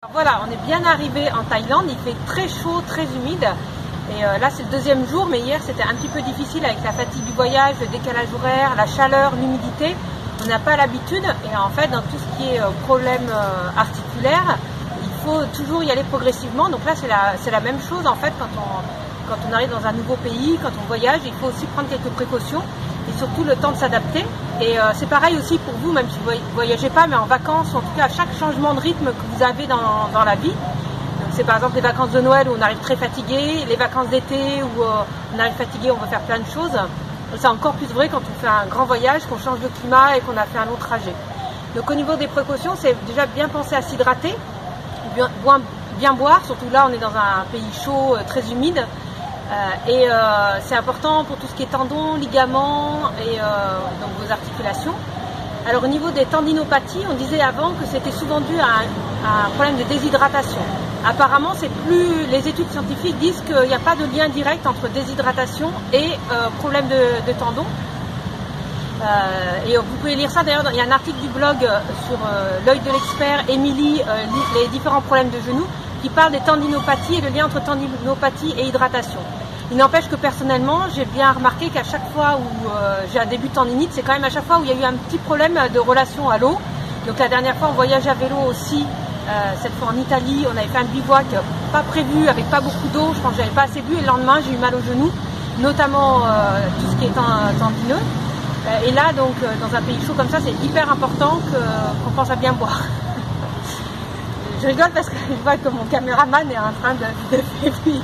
Voilà, on est bien arrivé en Thaïlande, il fait très chaud, très humide. Et là c'est le deuxième jour, mais hier c'était un petit peu difficile avec la fatigue du voyage, le décalage horaire, la chaleur, l'humidité. On n'a pas l'habitude et en fait dans tout ce qui est problème articulaire, il faut toujours y aller progressivement. Donc là c'est la même chose en fait quand on arrive dans un nouveau pays, quand on voyage, il faut aussi prendre quelques précautions et surtout le temps de s'adapter. Et c'est pareil aussi pour vous, même si vous ne voyagez pas, mais en vacances, en tout cas à chaque changement de rythme que vous avez dans la vie. C'est par exemple les vacances de Noël où on arrive très fatigué, les vacances d'été où on arrive fatigué, on veut faire plein de choses. C'est encore plus vrai quand on fait un grand voyage, qu'on change de climat et qu'on a fait un long trajet. Donc au niveau des précautions, c'est déjà bien penser à s'hydrater, bien boire, surtout là on est dans un pays chaud, très humide. C'est important pour tout ce qui est tendons, ligaments et donc vos articulations. Alors au niveau des tendinopathies, on disait avant que c'était souvent dû à un problème de déshydratation. Apparemment, les études scientifiques disent qu'il n'y a pas de lien direct entre déshydratation et problème de tendons. Et vous pouvez lire ça d'ailleurs, il y a un article du blog sur l'œil de l'expert, Émilie, les différents problèmes de genoux, qui parle des tendinopathies et le lien entre tendinopathie et hydratation. Il n'empêche que personnellement, j'ai bien remarqué qu'à chaque fois où j'ai un début de tendinite, c'est quand même à chaque fois où il y a eu un petit problème de relation à l'eau. Donc la dernière fois, on voyage à vélo aussi, cette fois en Italie, on avait fait un bivouac pas prévu, avec pas beaucoup d'eau, je pense que j'avais pas assez bu, et le lendemain, j'ai eu mal au genou, notamment tout ce qui est tendineux. Et là, donc, dans un pays chaud comme ça, c'est hyper important qu'on pense à bien boire. Je rigole parce que je vois que mon caméraman est en train de faiblir.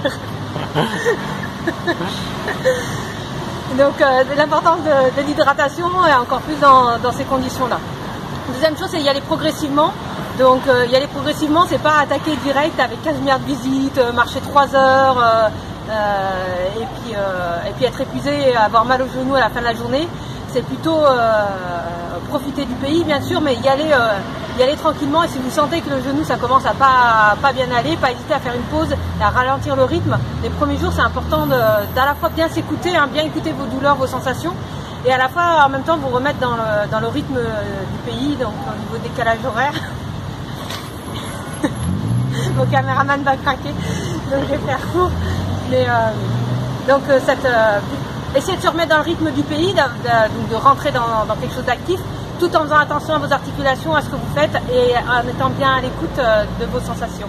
Donc l'importance de l'hydratation est encore plus dans ces conditions-là. Deuxième chose, c'est y aller progressivement. Donc y aller progressivement, c'est pas attaquer direct avec 15 milliards de visites, marcher 3 heures et puis être épuisé et avoir mal au genou à la fin de la journée. C'est plutôt profiter du pays bien sûr, mais y aller tranquillement. Et si vous sentez que le genou ça commence à pas bien aller, pas hésiter à faire une pause et à ralentir le rythme. Les premiers jours c'est important d'à la fois bien s'écouter, bien écouter vos douleurs, vos sensations, et à la fois en même temps vous remettre dans le rythme du pays, donc au niveau décalage horaire. Mon caméraman va craquer, donc je vais faire court. Mais essayez de se remettre dans le rythme du pays, de rentrer dans quelque chose d'actif, tout en faisant attention à vos articulations, à ce que vous faites et en étant bien à l'écoute de vos sensations.